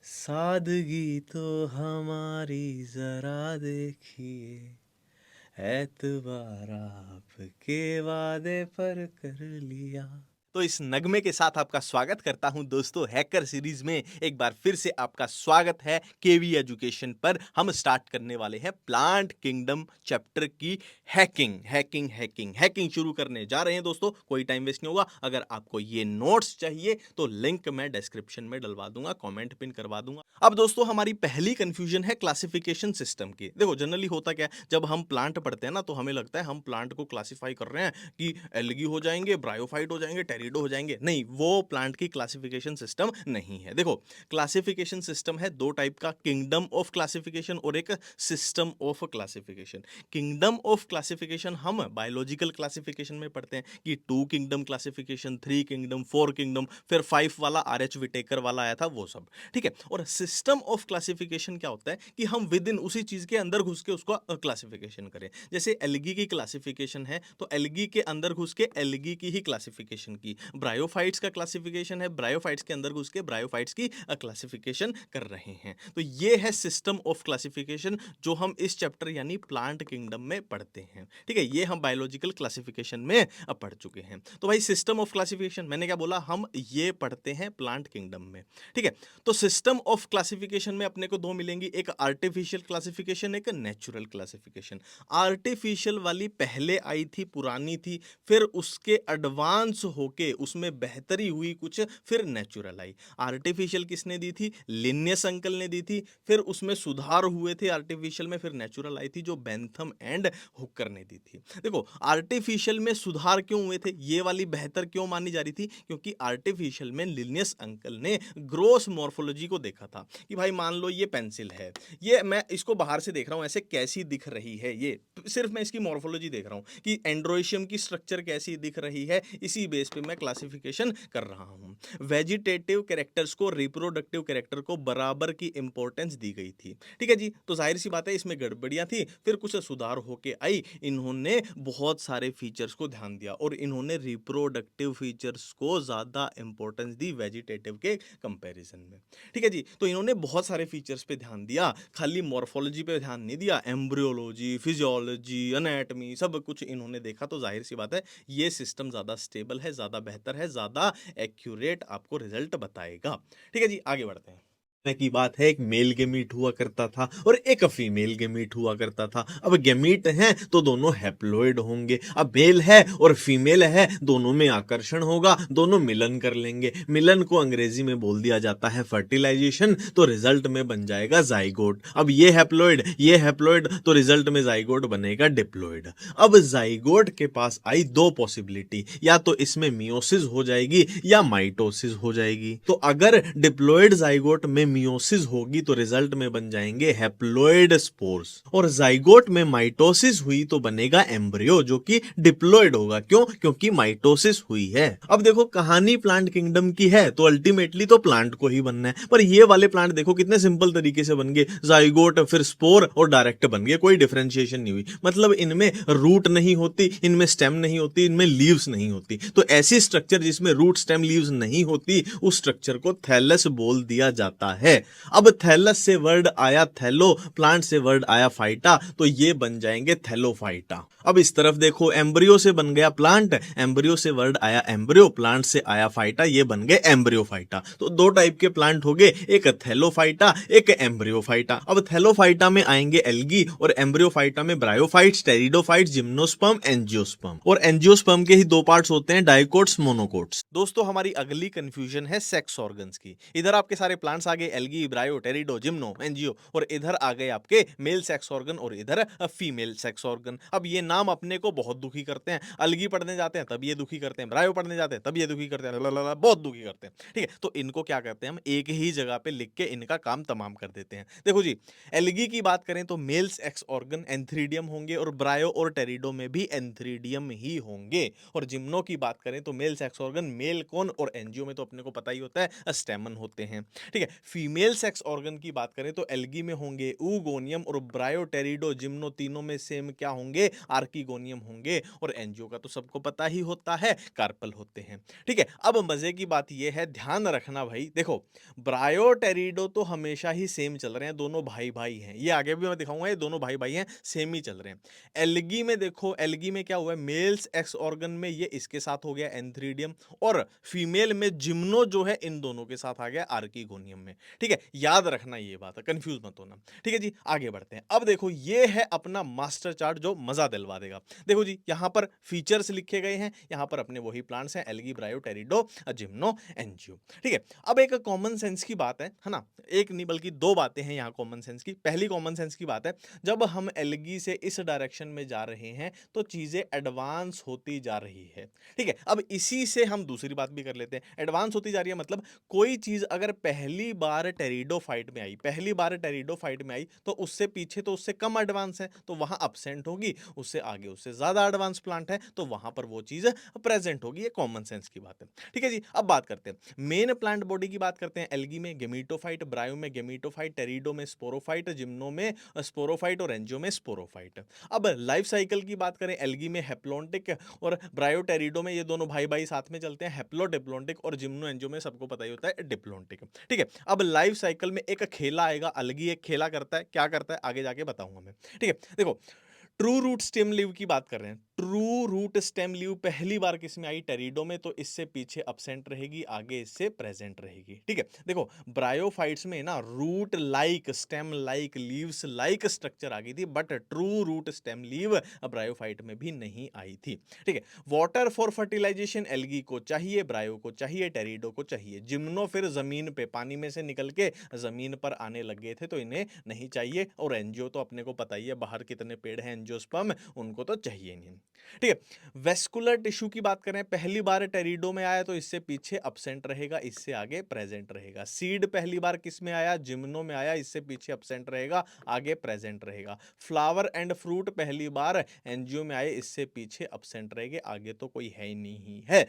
सादगी तो हमारी जरा देखिए, एतबार आपके वादे पर कर लिया। तो इस नगमे के साथ आपका स्वागत करता हूं दोस्तों। हैकर सीरीज में एक बार फिर से आपका स्वागत है। केवी एजुकेशन पर हम स्टार्ट करने वाले हैं प्लांट किंगडम चैप्टर की हैकिंग शुरू करने जा रहे हैं दोस्तों। कोई टाइम वेस्ट नहीं होगा। अगर आपको ये नोट्स चाहिए तो लिंक मैं डिस्क्रिप्शन में डलवा दूंगा, कमेंट पिन करवा दूंगा। अब दोस्तों हमारी पहली कंफ्यूजन है क्लासिफिकेशन सिस्टम की। देखो जनरली होता क्या है, जब हम प्लांट पढ़ते हैं ना तो हमें लगता है हम प्लांट को क्लासिफाई कर रहे हैं कि एल्गी हो जाएंगे, ब्रायोफाइट हो जाएंगे, टेरिडो हो जाएंगे। नहीं, वो प्लांट की क्लासिफिकेशन सिस्टम नहीं है। देखो क्लासिफिकेशन सिस्टम है दो टाइप का, किंगडम ऑफ क्लासिफिकेशन और एक system of classification. Kingdom of classification हम बायोलॉजिकल क्लासिफिकेशन में पढ़ते हैं कि 2 किंगडम क्लासिफिकेशन, 3 किंगडम, 4 किंगडम, फिर 5 वाला RH विटेकर वाला आया था वो सब। ठीक है। और सिस्टम ऑफ क्लासिफिकेशन क्या होता है कि हम विद इन उसी चीज के अंदर घुस के उसको क्लासिफिकेशन करें। जैसे एल्गी की क्लासिफिकेशन है तो एल्गी के अंदर घुस के एल्गी की ही क्लासिफिकेशन की। ब्रायोफाइट्स का क्लासिफिकेशन है, ब्रायोफाइट्स के अंदर घुस के ब्रायोफाइट्स की क्लासिफिकेशन कर रहे हैं। तो ये है सिस्टम ऑफ क्लासिफिकेशन जो हम इस चैप्टर यानी प्लांट किंगडम में पढ़ते हैं। ठीक है, ये हम बायोलॉजिकल क्लासिफिकेशन में पढ़ चुके हैं। तो भाई सिस्टम ऑफ क्लासिफिकेशन मैंने क्या बोला, हम ये पढ़ते हैं प्लांट किंगडम में। ठीक है। तो सिस्टम ऑफ क्लासिफिकेशन में अपने को दो मिलेंगी, एक आर्टिफिशियल क्लासिफिकेशन, एक नेचुरल क्लासिफिकेशन। आर्टिफिशियल वाली पहले आई थी, पुरानी थी, फिर उसके एडवांस होके उसमें बेहतरी हुई कुछ, फिर नेचुरल आई। आर्टिफिशियल किसने दी थी? लिन्यस अंकल ने दी थी। फिर उसमें सुधार हुए थे आर्टिफिशियल में, फिर नेचुरल आई थी जो बेंथम एंड हुकर ने दी थी। देखो आर्टिफिशियल में सुधार क्यों हुए थे, ये वाली बेहतर क्यों मानी जा रही थी? क्योंकि आर्टिफिशियल में लिन्यस अंकल ने ग्रोस मॉर्फोलॉजी को देखा था कि भाई मान लो ये पेंसिल है, ये मैं इसको बाहर से देख रहा हूं ऐसे कैसी दिख रही है, ये सिर्फ मैं इसकी मॉर्फोलॉजी देख रहा हूं कि एंड्रोइशियम की स्ट्रक्चर कैसी दिख रही है, इसी बेस पे मैं क्लासिफिकेशन कर रहा हूं। वेजिटेटिव कैरेक्टर्स को रिप्रोडक्टिव कैरेक्टर को बराबर की इंपॉर्टेंस दी गई थी। ठीक है जी। तो जाहिर सी बात है इसमें गड़बड़ियां थी, फिर कुछ सुधार होके आई, इन्होंने बहुत सारे फीचर्स को ध्यान दिया और इन्होंने रिप्रोडक्टिव फीचर्स को ज्यादा इंपॉर्टेंस दी वेजिटेटिव के कंपैरिजन में। ठीक है जी। तो इन्होंने बहुत सारे फीचर्स पे ध्यान दिया, खाली मॉर्फोलॉजी पे ध्यान नहीं दिया, एम्ब्रियोलॉजी, फिजियोलॉजी, एनाटॉमी सब कुछ इन्होंने देखा। तो जाहिर सी बात है ये सिस्टम ज्यादा स्टेबल है, ज्यादा बेहतर है, ज्यादा एक्यूरेट आपको रिजल्ट बताएगा। ठीक है जी, आगे बढ़ते हैं। की बात है, एक मेल गेमीट हुआ करता था और एक फीमेल गेमीट हुआ करता था। अब गेमीट हैं तो दोनों हैप्लॉइड होंगे। अब मेल है और फीमेल है, दोनों में आकर्षण होगा, दोनों मिलन कर लेंगे। मिलन को अंग्रेजी में बोल दिया जाता है फर्टिलाइजेशन, तो रिजल्ट में बन जाएगा जाइगोट। अब ये हैप्लॉइड तो रिजल्ट में जाइगोट बनेगा डिप्लॉइड। अब जाइगोट के पास आई दो पॉसिबिलिटी, या तो इसमें मियोसिस हो जाएगी या माइटोसिस हो जाएगी। तो अगर डिप्लॉइड जाइगोट में मियोसिस होगी तो रिजल्ट में बन जाएंगे हैप्लॉइड स्पोर्स, और जाइगोट में माइटोसिस हुई तो बनेगा एम्ब्रियो जो कि डिप्लॉइड होगा। क्यों? क्योंकि माइटोसिस हुई है। अब देखो कहानी प्लांट किंगडम की है तो अल्टीमेटली तो प्लांट को ही बनना है, पर ये वाले प्लांट देखो कितने सिंपल तरीके से बन गए, जाइगोट फिर स्पोर और डायरेक्ट बन गए, कोई डिफरेंशिएशन नहीं हुई। मतलब इनमें रूट नहीं होती, इनमें स्टेम नहीं होती, इनमें लीव्स नहीं होती। तो ऐसी स्ट्रक्चर जिसमें रूट स्टेम लीव्स नहीं होती उस स्ट्रक्चर को थैलस बोल दिया जाता है। अब थैलस से वर्ड आया थैलो, प्लांट से वर्ड आया फाइटा, तो ये बन जाएंगे थैलोफाइटा। अब इस तरफ देखो एम्ब्रियो से बन गया प्लांट, एम्ब्रियो से वर्ड आया एम्ब्रियो, प्लांट से आया फाइटा, ये बन गए एम्ब्रियोफाइटा। तो दो टाइप के प्लांट हो गए, एक थैलोफाइटा एक एम्ब्रियोफाइटा। अब थैलोफाइटा में आएंगे एल्गी और एम्ब्रियोफाइटा में ब्रायोफाइट्स, टेरिडोफाइट्स, जिम्नोस्पर्म, एंजियोस्पर्म। और एंजियोस्पर्म के ही दो पार्ट्स होते हैं, डाइकोट्स, मोनोकोट्स। दोस्तों हमारी अगली कंफ्यूजन है सेक्स ऑर्गन्स की। इधर आपके सारे प्लांट्स आ गए, एल्गी, ब्रायो, टेरिडो, जिम्नो, एंजियो, और इधर आ गए आपके मेल सेक्स ऑर्गन और इधर फीमेल सेक्स ऑर्गन। अब ये नाम अपने को बहुत दुखी करते हैं, अलगी पढ़ने जाते हैं तब ये दुखी करते हैं, ब्रायो पढ़ने जाते हैं तब ये दुखी करते हैं, बहुत दुखी करते हैं। ठीक है, तो इनको क्या करते हैं हम एक ही जगह पे लिख के इनका काम तमाम कर देते हैं। देखो जी, एल्गी की बात करें तो मेल सेक्स ऑर्गन एंथ्रीडियम होंगे और ब्रायो और टेरिडो में भी एंथ्रीडियम ही होंगे। और जिम्नो की बात करें तो male sex organ male cone और एंजियो में तो अपने को पता ही होता है स्टेमन होते हैं। ठीक है, फीमेल सेक्स ऑर्गन की बात करें तो एल्गी में होंगे ऊगोनियम और ब्रायोटेरिडो, जिम्नो, तीनों में सेम क्या होंगे, आर्किगोनियम होंगे। और एंजियो का तो सबको पता ही होता है, कार्पल होते हैं। ठीक है, अब मजे की बात यह है, ध्यान रखना भाई, देखो ब्रायोटेरिडो तो हमेशा ही सेम चल रहे हैं, दोनों भाई भाई हैं, ये आगे भी मैं दिखाऊंगा, ये दोनों भाई भाई हैं, सेम ही चल रहे हैं। एल्गी में देखो, एल्गी में क्या हुआ है, मेल्स एक्स ऑर्गन में ये इसके साथ हो गया एंथ्रीडियम, और फीमेल में जिम्नो जो है इन दोनों के साथ आ गया आर्किगोनियम में। ठीक है, याद रखना ये बात है, कंफ्यूज मत होना। ठीक है जी, आगे बढ़ते हैं। अब देखो ये है अपना मास्टर चार्ट जो मजा दिलवा देगा। देखो जी, यहां पर फीचर्स लिखे गए हैं, यहां पर अपने वही प्लांट्स हैं, एल्गी, ब्रायो, टेरिडो, जिम्नो, एंजियो। ठीक है, अब एक कॉमन सेंस की बात है ना, एक नहीं बल्कि दो बातें हैं यहां कॉमन सेंस की। पहली कॉमन सेंस की बात है, जब हम एल्गी से इस डायरेक्शन में जा रहे हैं तो चीजें एडवांस होती जा रही है। ठीक है, अब इसी से हम दूसरी बात भी कर लेते हैं, एडवांस होती जा रही है मतलब कोई चीज अगर पहली बार टेरिडोफाइट में आई, पहली बार टेरिडोफाइट में आई तो उससे पीछे तो उससे कम एडवांस है तो वहां अब्सेंट होगी, उससे आगे उससे ज्यादा एडवांस प्लांट है तो वहां पर वो चीज प्रेजेंट होगी। ये कॉमन सेंस की बात है। ठीक है जी, अब बात करते हैं मेन प्लांट बॉडी की, बात करते हैं। एल्गी में गेमीटोफाइट, ब्रायो में गेमीटोफाइट, टेरिडो में स्पोरोफाइट, जिम्नो में स्पोरोफाइट और एंजियो में स्पोरोफाइट। अब लाइफ साइकिल की बात करें, एल्गी में हेप्लोन्टिक और ब्रायोटेरिडो में ये दोनों भाई भाई साथ में चलते हैं, हेप्लो डिप्लोन्टिक, और जिम्नो एंजियो में सबको पता ही होता है डिप्लोन्टिक। ठीक है, अब लाइफ साइकिल में एक खेला आएगा, अलगी एक खेला करता है, क्या करता है आगे जाके बताऊंगा मैं। ठीक है, देखो ट्रू रूट स्टेम लीव की बात कर रहे हैं। ट्रू रूट स्टेम लीव पहली बार किस में आई, टेरिडो में, तो इससे पीछे अब्सेंट रहेगी, आगे इससे प्रेजेंट रहेगी। ठीक है, देखो ब्रायोफाइट्स में ना root like, stem like, leaves like structure आ गई थी, but true root stem leave bryophyte में भी नहीं आई थी। ठीक है, वाटर फॉर फर्टिलाइजेशन एल्गी को चाहिए, ब्रायो को चाहिए, टेरिडो को चाहिए। जिम्नो फिर जमीन पे पानी में से निकल के जमीन पर आने लग गए थे तो इन्हें नहीं चाहिए, और एंजियो तो अपने को पता ही है बाहर कितने पेड़ हैं एंजियोस्पर्म, उनको तो चाहिए नहीं। ठीक है, वेस्कुलर टिश्यू की बात करें, पहली बार टेरिडो में आया तो इससे पीछे अब्सेंट रहेगा, इससे आगे प्रेजेंट रहेगा। सीड पहली बार किस में आया, जिम्नो में आया, इससे पीछे अब्सेंट रहेगा, आगे प्रेजेंट रहेगा। फ्लावर एंड फ्रूट पहली बार एंजियो में आए, इससे पीछे अब्सेंट रहेंगे, आगे तो कोई है ही नहीं है।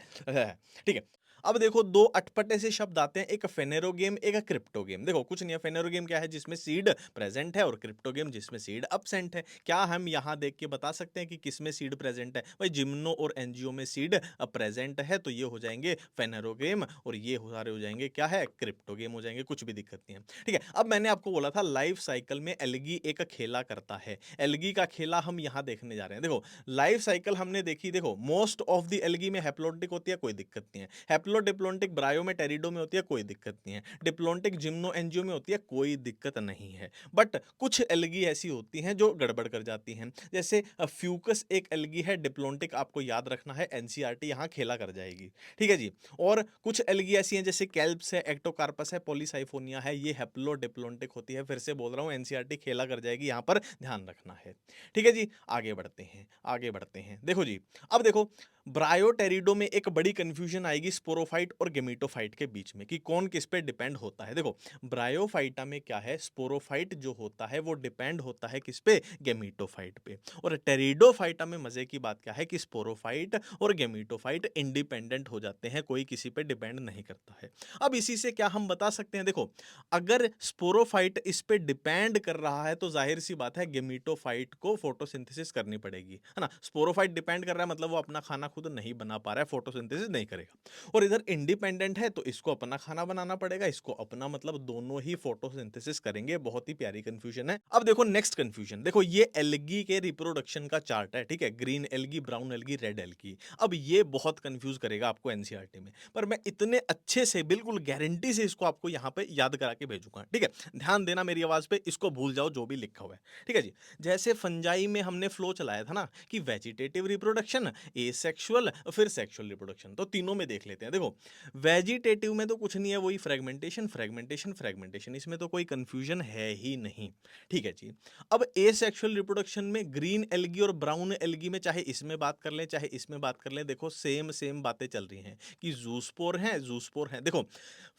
ठीक है, अब देखो दो अटपटे से शब्द आते हैं, एक फेनेरोगेम, एक क्रिप्टोगेम। देखो कुछ नहीं है, फेनेरोगेम क्या है, जिसमें सीड प्रेजेंट है, और क्रिप्टोगेम जिसमें सीड अब्सेंट है। क्या हम यहां देख के बता सकते हैं कि किसमें सीड प्रेजेंट है? भाई जिम्नो और एंजियो में सीड प्रेजेंट है तो ये हो जाएंगे फेनेरोगेम, और ये सारे हो जाएंगे क्या है, क्रिप्टोगेम हो जाएंगे, कुछ भी दिक्कत नहीं है। ठीक है, अब मैंने आपको बोला था लाइफ साइकिल में एल्गी एक खेला करता है, एल्गी का खेला हम यहां देखने जा रहे हैं। देखो लाइफ साइकिल हमने देखी, देखो मोस्ट ऑफ द एल्गी में हैप्लोटिक होती है, कोई दिक्कत नहीं है। हैप्लोडिप्लोन्टिक ब्रायो में, टेरिडो में होती है, कोई दिक्कत नहीं है। डिप्लोन्टिक जिम्नो एंजियो में होती है, कोई दिक्कत नहीं है। बट कुछ एल्गी ऐसी होती हैं जो गड़बड़ कर जाती हैं, जैसे फ्यूकस एक एल्गी है डिप्लोन्टिक, आपको याद रखना है, एनसीईआरटी यहां खेला कर जाएगी। ठीक है जी, और कुछ एल्गी ऐसी हैं जैसे कैल्प्स है, एक्टोकार्पस है, पॉलीसाइफोनिया है, ये हैप्लोडिप्लोन्टिक होती है। फिर से बोल रहा हूं, एनसीईआरटी खेला कर जाएगी, यहां पर ध्यान रखना है। ठीक है जी, आगे बढ़ते हैं, आगे बढ़ते हैं। देखो जी, अब देखो ब्रायोटेरिडो में एक बड़ी कंफ्यूजन आएगी स्पोरोफाइट और गेमीटोफाइट के बीच में, कि कौन किस पे डिपेंड होता है। देखो ब्रायोफाइटा में क्या है, स्पोरोफाइट जो होता है वो डिपेंड होता है किस पे, गेमीटोफाइट पे। और टेरिडोफाइटा में मजे की बात क्या है कि स्पोरोफाइट और गेमीटोफाइट इंडिपेंडेंट हो जाते हैं, कोई किसी पे डिपेंड नहीं करता है। अब इसी से क्या हम बता सकते हैं, देखो अगर स्पोरोफाइट इस पे डिपेंड कर रहा है तो जाहिर सी बात है गेमीटोफाइट को फोटोसिंथेसिस करनी पड़ेगी, है ना। स्पोरोफाइट डिपेंड कर रहा है मतलब वो अपना खाना खुद नहीं बना पा रहा है, फोटोसिंथेसिस नहीं करेगा। और इधर इंडिपेंडेंट है तो इसको अपना खाना बनाना पड़ेगा, इसको अपना, मतलब दोनों ही फोटोसिंथेसिस करेंगे। बहुत ही प्यारी कंफ्यूजन है। अब देखो नेक्स्ट कंफ्यूजन, देखो ये एल्गी के रिप्रोडक्शन का चार्ट है, ठीक है, green algae, brown algae, red algae. अब ये बहुत कंफ्यूज करेगा आपको एनसीईआरटी में, पर मैं इतने अच्छे से बिल्कुल गारंटी से इसको आपको यहां पे याद करा के भेजूंगा। ठीक है, ध्यान देना मेरी आवाज पे, इसको भूल जाओ जो भी लिखा हुआ है। ठीक है जी, जैसे फंजाई में हमने फ्लो चलाया था ना कि वेजिटेटिव रिप्रोडक्शन, एसेक्सुअल, फिर सेक्सुअल रिप्रोडक्शन, तो तीनों में देख लेते हैं। देखो वेजिटेटिव में तो कुछ नहीं है, वही फ्रेगमेंटेशन फ्रेगमेंटेशन फ्रेगमेंटेशन, इसमें तो कोई कंफ्यूजन है ही नहीं। ठीक है जी, अब एसेक्सुअल रिप्रोडक्शन में ग्रीन एल्गी और ब्राउन एल्गी में, चाहे इसमें बात कर लें चाहे इसमें बात कर लें, देखो सेम सेम बातें चल रही हैं कि जूस्पोर हैं, जूस्पोर हैं। देखो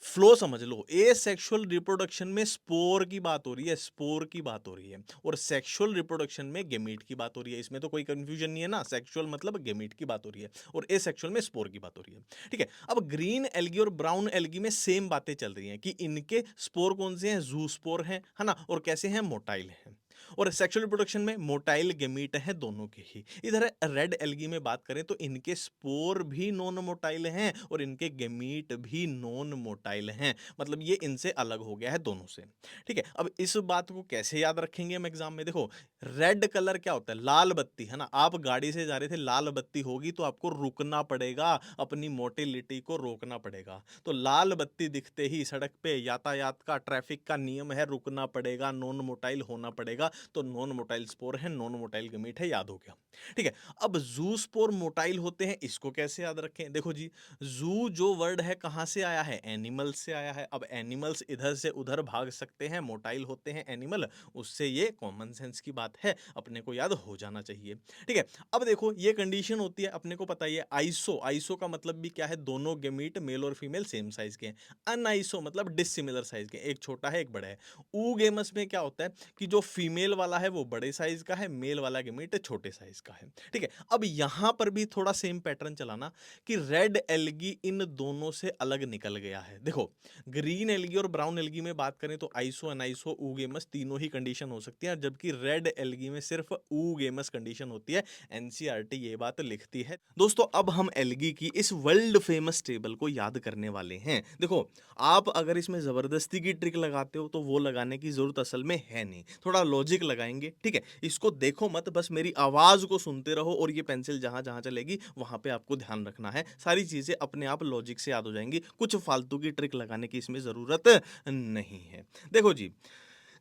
फ्लो समझ लो, एसेक्सुअल रिप्रोडक्शन में स्पोर की बात हो रही है, स्पोर की बात हो रही है, और सेक्सुअल रिप्रोडक्शन में गेमीट की बात हो रही है। इसमें तो कोई कंफ्यूजन नहीं है ना, सेक्सुअल मतलब गेमीट की बात हो रही है। हो रही है और एसेक्सुअल में स्पोर की बात हो रही है। ठीक है, अब ग्रीन एल्गी और ब्राउन एल्गी में सेम बातें चल रही हैं कि इनके स्पोर कौन से हैं, जू स्पोर हैं, है ना, और कैसे हैं, मोटाइल हैं। और सेक्सुअल रिप्रोडक्शन में मोटाइल गेमीट हैं दोनों के ही। इधर रेड एल्गी में बात करें तो इनके स्पोर भी नॉन मोटाइल हैं और इनके गेमीट भी नॉन मोटाइल हैं, मतलब ये इनसे अलग हो गया है दोनों से। ठीक है, अब इस बात को कैसे याद रखेंगे हम एग्जाम में? देखो, रेड कलर क्या होता है, लाल बत्ती, है ना, आप गाड़ी से जा रहे थे, लाल बत्ती होगी तो आपको रुकना पड़ेगा, अपनी मोटिलिटी को रोकना पड़ेगा। तो लाल बत्ती दिखते ही सड़क पे यातायात का, ट्रैफिक का नियम है, रुकना पड़ेगा, नॉन मोटाइल होना पड़ेगा। तो नॉन मोटाइल स्पोर है, नॉन मोटाइल गमीट है, याद हो गया। ठीक है, अब जू स्पोर मोटाइल होते हैं, इसको कैसे याद रखें? देखो जी, जू जो वर्ड है कहां से आया है, एनिमल से आया है। अब एनिमल्स इधर से उधर भाग सकते हैं, मोटाइल होते हैं एनिमल, उससे ये कॉमन सेंस की बात है, अपने को याद हो जाना चाहिए। ठीक है, अब देखो ये कंडीशन होती है, अपने को पता ही है, आइसो, आइसो का मतलब भी क्या है, दोनों गेमीट मेल और फीमेल सेम साइज के हैं। अनआइसो मतलब डिसिमिलर साइज के, एक छोटा है एक बड़ा है। ऊगेमस में क्या होता है कि जो फीमेल वाला है वो बड़े साइज का है, मेल वाला गेमीट छोटे साइज का है। ठीक है, अब यहां पर भी थोड़ा सेम पैटर्न चलाना कि रेड एल्गी इन दोनों से अलग निकल गया है। देखो, ग्रीन एल्गी और ब्राउन एल्गी में बात करें तो आइसो, अनाइसो, ऊगेमस तीनों ही कंडीशन हो सकती है, जबकि रेड एल्गी में सिर्फ ऊगेमस कंडीशन होती है। एनसीईआरटी ये बात लिखती है। दोस्तों, अब हम एल्गी की इस वर्ल्ड फेमस टेबल को याद करने वाले हैं। देखो, आप अगर इसमें जबरदस्ती की ट्रिक लगाते हो तो वो लगाने की जरूरत असल में है नहीं, थोड़ा लॉजिक लगाएंगे। ठीक है, इसको देखो मत, बस मेरी आवाज को सुनते रहो और ये पेंसिल जहां जहां चलेगी वहां पे आपको ध्यान रखना है, सारी चीजें अपने आप लॉजिक से याद हो जाएंगी, कुछ फालतू की ट्रिक लगाने की इसमें जरूरत नहीं है। देखो जी,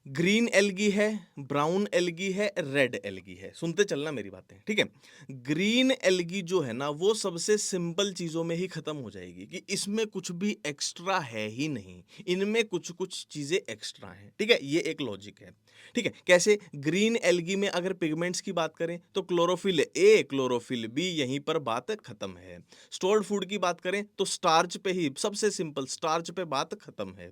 ग्रीन एल्गी है, ब्राउन एल्गी है, रेड एल्गी है, सुनते चलना मेरी बातें। ठीक है, ग्रीन एल्गी जो है ना वो सबसे सिंपल चीजों में ही खत्म हो जाएगी कि इसमें कुछ भी एक्स्ट्रा है ही नहीं, इनमें कुछ कुछ चीजें एक्स्ट्रा हैं। ठीक है, ये एक लॉजिक है। ठीक है, कैसे? ग्रीन एल्गी में अगर पिगमेंट्स की बात करें तो क्लोरोफिल ए, क्लोरोफिल बी, यहीं पर बात खत्म है। स्टोर्ड फूड की बात करें तो स्टार्च पे ही, सबसे सिंपल स्टार्च पे बात खत्म है।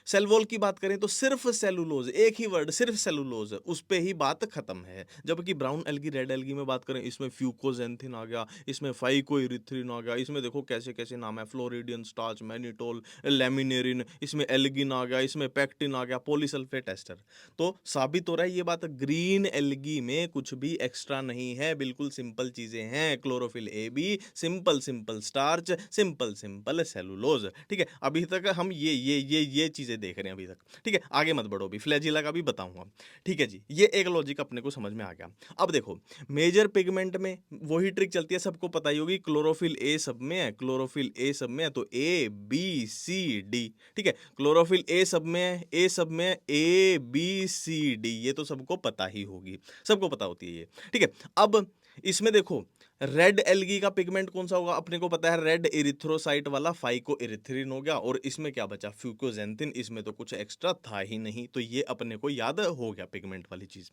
सेल वॉल की बात करें तो सिर्फ सेलुलोज, एक ही वर्ड, सिर्फ सेलुलोज, उस पे ही बात खत्म है। जबकि ब्राउन एल्गी, रेड एल्गी में बात करें, इसमें फ्यूकोजेंथिन आ गया, इसमें फाइकोइरिथ्रिन आ गया, इसमें देखो कैसे कैसे नाम है, फ्लोरिडियन स्टार्च, मैनिटोल, लेमिनेरिन, इसमें एल्गिन आ गया, इसमें पैक्टिन आ गया, पॉलीसल्फेट एस्टर। तो साबित हो रहा है ये बात, ग्रीन एल्गी में कुछ भी एक्स्ट्रा नहीं है, बिल्कुल सिंपल चीजें हैं, chlorophyll A B, simple simple starch, simple simple cellulose. ठीक है, अभी तक हम ये चीजें देख रहे हैं अभी तक। ठीक है, आगे मत बढ़ो, अभी फ्लैजिला का भी बताऊंगा। ठीक है जी, ये एक लॉजिक अपने को समझ में आ गया। अब देखो, मेजर पिगमेंट में वही ट्रिक चलती है, सबको पता ही होगी, क्लोरोफिल ए सब में है, क्लोरोफिल ए सब में है, तो ए बी सी डी। ठीक है, क्लोरोफिल ए सब में है, ए सब में है, ए बी सी डी, ये तो सबको पता ही होगी, सबको पता होती है ये। ठीक है, अब इसमें देखो, रेड एल्गी का पिगमेंट कौन सा होगा, अपने को पता है, रेड इरिथ्रोसाइट वाला फाइकोइरिथ्रिन हो गया, और इसमें क्या बचा, फ्यूकोजेंथिन, इसमें तो कुछ एक्स्ट्रा था ही नहीं, तो ये अपने को याद हो गया पिगमेंट वाली चीज।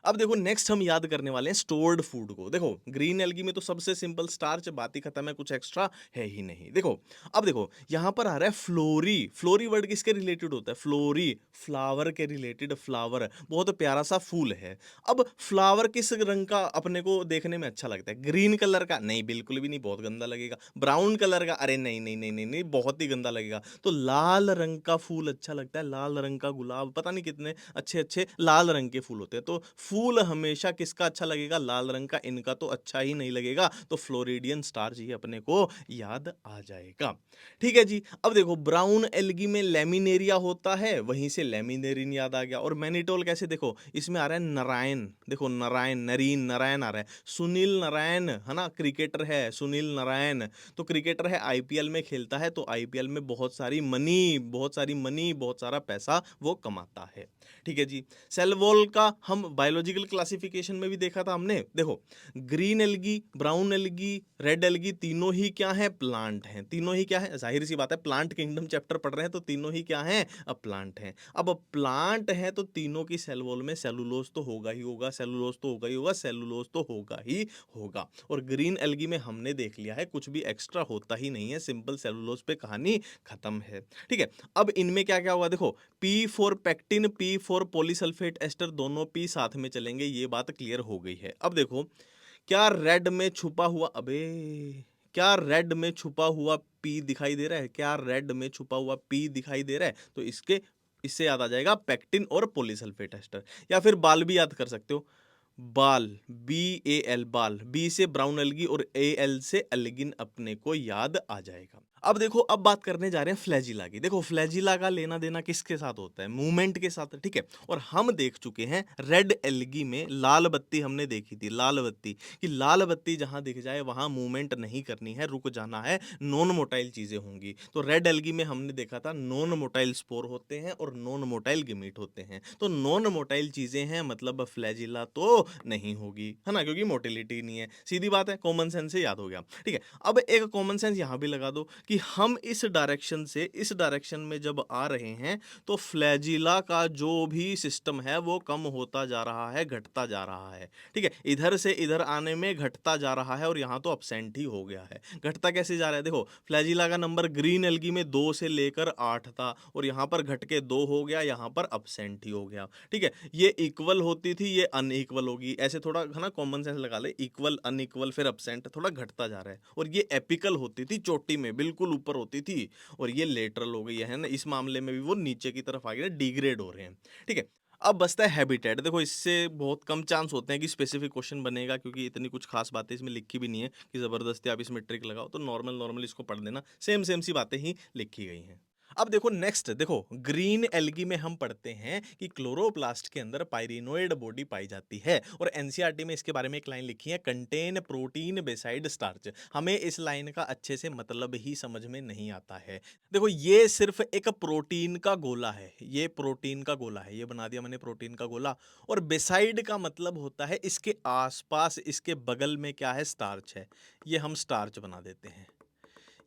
अब देखो, नेक्स्ट हम याद करने वाले हैं स्टोर्ड फूड को। देखो, ग्रीन एल्गी में तो सबसे सिंपल स्टार्च, बात ही खत्म है, कुछ एक्स्ट्रा है ही नहीं। देखो, अब देखो यहां पर आ रहा है फ्लोरी, फ्लोरी वर्ड किसके रिलेटेड होता है, फ्लोरी, फ्लावर के रिलेटेड, फ्लावर बहुत प्यारा सा फूल है। अब फ्लावर किस रंग का अपने को देखने में अच्छा लगता है, ग्रीन कलर का? नहीं, बिल्कुल भी नहीं, बहुत गंदा लगेगा। ब्राउन कलर का? अरे नहीं नहीं नहीं नहीं नहीं, बहुत ही गंदा लगेगा। तो लाल रंग का फूल अच्छा लगता है, लाल रंग का गुलाब, पता नहीं कितने अच्छे अच्छे लाल रंग के फूल होते हैं। तो फूल हमेशा किसका अच्छा लगेगा, लाल रंग का, इनका तो अच्छा ही नहीं लगेगा। तो फ्लोरिडियन स्टार्च ये अपने को याद आ जाएगा। ठीक है जी, अब देखो, ब्राउन एल्गी में लेमिनेरिया होता है, वहीं से लेमिनेरिन याद आ गया। और मैनिटोल कैसे, देखो इसमें आ रहा है नारायण, देखो नारायण, नरीन, नारायण आ रहा है। सुनील नारायण, है ना, क्रिकेटर है सुनील नारायण, तो क्रिकेटर है, आईपीएल में खेलता है, तो आईपीएल में बहुत सारी मनी, बहुत सारी मनी, बहुत सारा पैसा वो कमाता है। ठीक है जी, सेल वॉल का हम बायोलॉजिकल क्लासिफिकेशन में भी देखा था हमने। देखो, green algae, brown algae, red algae, तीनों ही क्या है, प्लांट हैं। तीनों ही क्या है, जाहिर सी बात है, प्लांट किंगडम चैप्टर पढ़ रहे हैं तो तीनों ही क्या हैं, अब प्लांट हैं। अब प्लांट है तो तीनों की सेल वॉल में सेलुलोज तो होगा ही होगा, सेलुलोज तो होगा ही होगा, सेलुलोज तो होगा ही होगा। और ग्रीन एल्गी में हमने देख लिया है, कुछ भी एक्स्ट्रा होता ही नहीं है, सिंपल सेलुलोज पे कहानी खत्म है। ठीक है, अब इनमें क्या क्या होगा, देखो, P for pectin, P for polysulphate ester, दोनों पी साथ में चलेंगे, ये बात क्लियर हो गई है। अब देखो क्या रेड में छुपा हुआ, अबे क्या रेड में छुपा हुआ पी दिखाई दे रहा है? क्या रेड में छुपा हुआ पी दिखाई दे रहा है? तो इससे याद आ जाएगा पेक्टिन और पॉलीसल्फेट एस्टर। या फिर बाल भी याद कर सकते हो, बाल, BAL बाल, बी से ब्राउन एल्गी और AL से एल्गिन अपने को याद आ जाएगा। अब देखो, अब बात करने जा रहे हैं फ्लैजिला की। देखो फ्लैजिला का लेना देना किसके साथ होता है? मूवमेंट के साथ, ठीक है। और हम देख चुके हैं रेड एल्गी में लाल बत्ती हमने देखी थी, लाल बत्ती, कि लाल बत्ती जहां दिख जाए वहां मूवमेंट नहीं करनी है, रुक जाना है, नॉन मोटाइल चीजें होंगी। तो रेड एल्गी में हमने देखा था नॉन मोटाइल स्पोर होते हैं और नॉन मोटाइल गिमीट होते हैं। तो नॉन मोटाइल चीजें हैं, मतलब फ्लैजिला तो नहीं होगी, है ना, क्योंकि मोटिलिटी नहीं है। सीधी बात है, कॉमन सेंस से याद हो गया, ठीक है। अब एक कॉमन सेंस यहां भी लगा दो कि हम इस डायरेक्शन से इस डायरेक्शन में जब आ रहे हैं तो फ्लैजिला का जो भी सिस्टम है वो कम होता जा रहा है, घटता जा रहा है, ठीक है। इधर से इधर आने में घटता जा रहा है और यहां तो अपसेंट ही हो गया है। घटता कैसे जा रहा है? देखो फ्लैजिला का नंबर ग्रीन एल्गी में 2 से लेकर 8 था और यहां पर घट के 2 हो गया, यहां पर अपसेंट ही हो गया, ठीक है। ये इक्वल होती थी, ये अनइक्वल होगी, ऐसे थोड़ा है ना, कॉमन सेंस लगा ले, इक्वल अनइक्वल फिर अपसेंट, थोड़ा घटता जा रहा है। और ये एपिकल होती थी, चोटी में बिल्कुल ऊपर होती थी, और ये लेटरल हो गई है ना, इस मामले में भी वो नीचे की तरफ आ गए, डिग्रेड हो रहे हैं, ठीक है। अब बचता है हैबिटेट। देखो इससे बहुत कम चांस होते हैं कि स्पेसिफिक क्वेश्चन बनेगा, क्योंकि इतनी कुछ खास बातें इसमें लिखी भी नहीं है कि जबरदस्ती आप इसमें ट्रिक लगाओ, तो नॉर्मल नॉर्मल इसको पढ़ लेना, सेम सेम सी बातें ही लिखी गई हैं। अब देखो नेक्स्ट, देखो ग्रीन एल्गी में हम पढ़ते हैं कि क्लोरोप्लास्ट के अंदर पायरिनोइड बॉडी पाई जाती है, और एनसीईआरटी में इसके बारे में एक लाइन लिखी है, कंटेन प्रोटीन बेसाइड स्टार्च। हमें इस लाइन का अच्छे से मतलब ही समझ में नहीं आता है। देखो ये सिर्फ एक प्रोटीन का गोला है, ये प्रोटीन का गोला है, ये बना दिया मैंने प्रोटीन का गोला, और बेसाइड का मतलब होता है इसके आसपास, इसके बगल में क्या है? स्टार्च है, ये हम स्टार्च बना देते हैं।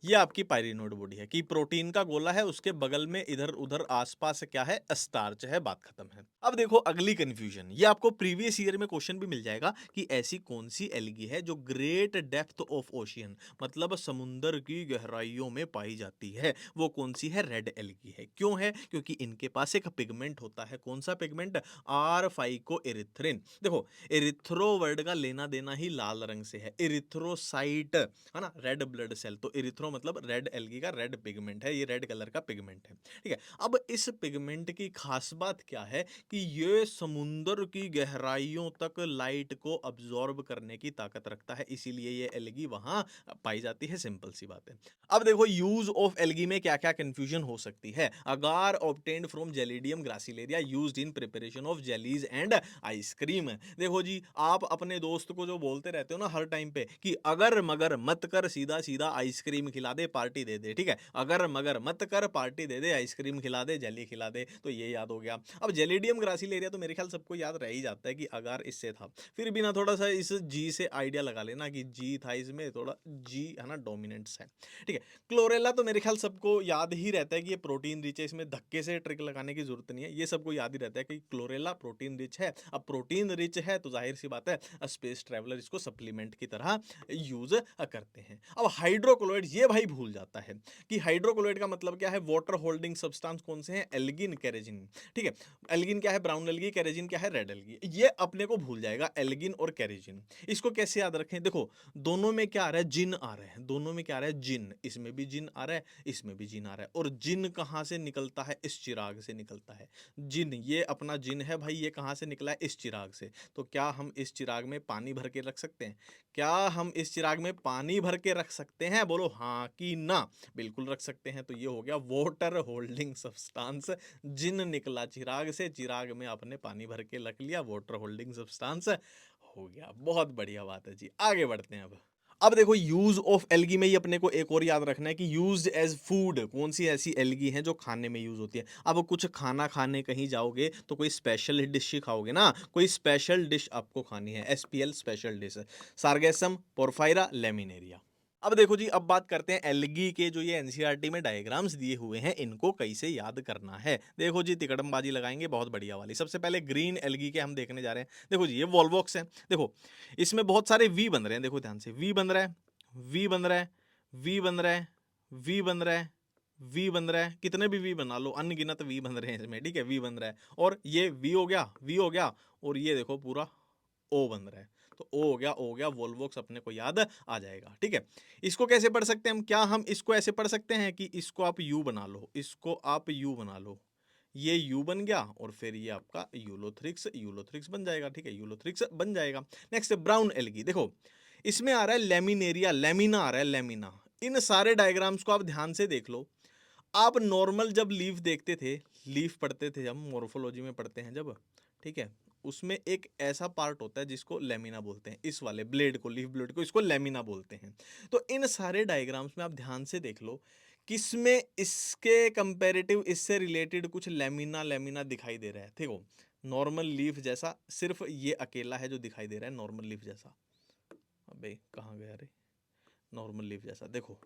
ये आपकी पायरिनोइड बॉडी है कि प्रोटीन का गोला है, उसके बगल में इधर उधर आसपास क्या है? स्टार्च है, बात खत्म है। अब देखो अगली कंफ्यूजन, ये आपको प्रीवियस ईयर में क्वेश्चन भी मिल जाएगा कि ऐसी कौन सी एल्गी है जो ग्रेट डेप्थ ऑफ ओशियन, मतलब समुद्र की गहराइयों में पाई जाती है, वो कौन सी है? रेड एल्गी है। क्यों है? क्योंकि इनके पास एक पिगमेंट होता है, कौन सा पिगमेंट? R phycoerythrin. देखो एरिथ्रो वर्ड का लेना देना ही लाल रंग से है, एरिथ्रोसाइट है ना, रेड ब्लड सेल, तो एरिथ्रो मतलब रेड एल्गी का रेड पिगमेंट है, ये रेड कलर का पिगमेंट है, ठीक है। अब इस पिगमेंट की खास बात क्या है कि ये समुंदर की गहराइयों तक लाइट को अब्जॉर्ब करने की ताकत रखता है, इसीलिए ये एल्गी वहां पाई जाती है, सिंपल सी बात है। अब देखो यूज ऑफ एल्गी में क्या क्या कंफ्यूजन हो सकती है। Agar obtained from Gelidium Gracilaria used in preparation of jellies and ice cream. देखो जी, आप अपने दोस्त को जो बोलते रहते हो ना हर टाइम पे कि अगर मगर मत कर, सीधा सीधा आइसक्रीम खिला दे, पार्टी दे दे, ठीक है। अगर मगर मत कर, पार्टी दे दे, आइसक्रीम खिला दे, जेली खिला दे, तो ये याद हो गया। अब जेलिडियम ग्रासिलेरिया तो मेरे ख्याल सबको याद रह ही जाता है कि अगार इससे था, फिर भी ना थोड़ा सा इस जी से आइडिया लगा लेना कि जी था, इसमें थोड़ा जी है ना डोमिनेंट्स है, ठीक है। क्लोरेला तो मेरे ख्याल सबको याद ही रहता है कि ये प्रोटीन रिच है, इसमें धक्के से ट्रिक लगाने की जरूरत नहीं है, ये सबको याद ही रहता है कि क्लोरेला प्रोटीन रिच है। अब प्रोटीन रिच है तो जाहिर सी बात है स्पेस ट्रैवलर इसको सप्लीमेंट की तरह यूज करते हैं। अब हाइड्रोक्लोराइड, ये भाई भूल जाता है कि हाइड्रोक्लोराइड का मतलब क्या है? वाटर होल्डिंग सब्सटेंस कौन से हैं? एल्गिन, कैरेजिन, ठीक है। एल्गिन क्या है? ब्राउन एल्गी, कैरेजिन क्या है? Red algae. ये अपने को भूल जाएगा, एल्गिन और कैरेजिन। इसको कैसे याद रखें? देखो दोनों में क्या आ रहा है? जिन आ रहा है, दोनों में क्या आ रहा है? जिन, इसमें भी जिन आ रहा है, इसमें भी जिन आ रहा है, और जिन कहां से निकलता है? इस चिराग से निकलता है। जिन, ये अपना जिन है भाई, ये कहां से निकला है? इस चिराग से। तो क्या हम इस चिराग में पानी भर के रख सकते हैं? क्या हम इस चिराग में पानी भर के रख सकते हैं? बोलो हाँ कि ना। बिल्कुल रख सकते हैं। तो ये हो गया वाटर होल्डिंग सब्सटेंस। जिन निकला चिराग से, चिराग में आपने पानी भर के रख लिया, वाटर होल्डिंग सब्सटेंस हो गया। बहुत बढ़िया बात है जी, आगे बढ़ते हैं अब देखो यूज ऑफ एल्गी में ही अपने को एक और याद रखना है कि यूज्ड एज फूड कौन सी ऐसी एल्गी हैं जो खाने में यूज होती है। अब कुछ खाना खाने कहीं जाओगे तो कोई स्पेशल डिश ही खाओगे ना, कोई स्पेशल डिश आपको खानी है, SPL special dish, sargassum, porphyra, laminaria. अब देखो जी, अब बात करते हैं एल्गी के, जो ये एनसीईआरटी में डायग्राम्स दिए हुए हैं इनको कैसे याद करना है। देखो जी तिकड़मबाजी लगाएंगे बहुत बढ़िया वाली। सबसे पहले ग्रीन एल्गी के हम देखने जा रहे हैं। देखो जी ये वॉल्वॉक्स है, देखो इसमें बहुत सारे वी बन रहे हैं, देखो ध्यान से, वी बन रहा है, वी बन रहा है, वी बन रहा है, वी बन रहा है, वी बन रहा है, कितने भी वी बना लो, अनगिनत वी बन रहे हैं इसमें, ठीक है। वी बन रहा है और ये वी हो गया, वी हो गया, और ये देखो पूरा ओ बन रहा है। तो ओ हो गया वोल्वोक्स अपने को याद आ जाएगा। ठीक है, इसको कैसे पढ़ सकते हैं हम? क्या हम इसको ऐसे पढ़ सकते हैं कि इसको आप यू बना लो, इसको आप यू बना लो, ये यू बन गया और फिर ये आपका यूलोथ्रिक्स, यूलोथ्रिक्स बन जाएगा। ठीक है, यूलोथ्रिक्स बन जाएगा। नेक्स्ट ब्राउन एल्गी, देखो इसमें आ रहा है लेमिनेरिया, लेमिना आ रहा है, लेमिना। इन सारे डायग्राम्स को आप ध्यान से देख लो। आप नॉर्मल जब लीफ देखते थे, लीफ पढ़ते थे, हम मोर्फोलॉजी में पढ़ते हैं जब, ठीक है, उसमें एक ऐसा पार्ट होता है जिसको लेमिना बोलते हैं, इस वाले ब्लेड को, लीफ ब्लेड को, इसको लेमिना बोलते हैं। तो इन सारे डायग्राम्स में आप ध्यान से देख लो, किसमें इसके कंपैरेटिव, इससे रिलेटेड कुछ लेमिना लेमिना दिखाई दे रहा है। देखो नॉर्मल लीफ जैसा, सिर्फ ये अकेला है जो दिखाई दे रहा है नॉर्मल लीफ जैसा। अबे कहाँ गया रे, नॉर्मल लीफ जैसा, देखो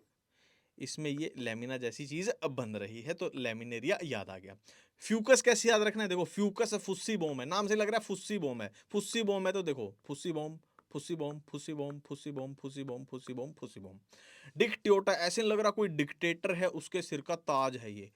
इसमें ये लेमिना जैसी चीज अब बन रही है, तो लेमिनेरिया याद आ गया। फ्यूकस कैसे याद रखना है? देखो फ्यूकस फुस्सी बॉम है, नाम से लग रहा है फुस्सी बॉम है, फुस्सी बॉम है, तो देखो फुस्सी बॉम, फुस्सी बॉम, फुस्सी बॉम, फुस्सी बॉम, फुस्सी बॉम, फुस्सी बॉम, फुस्सी बॉम। डिक्टियोटा, ऐसे नहीं लग रहा कोई डिक्टेटर है उसके सिर का ताज है ये,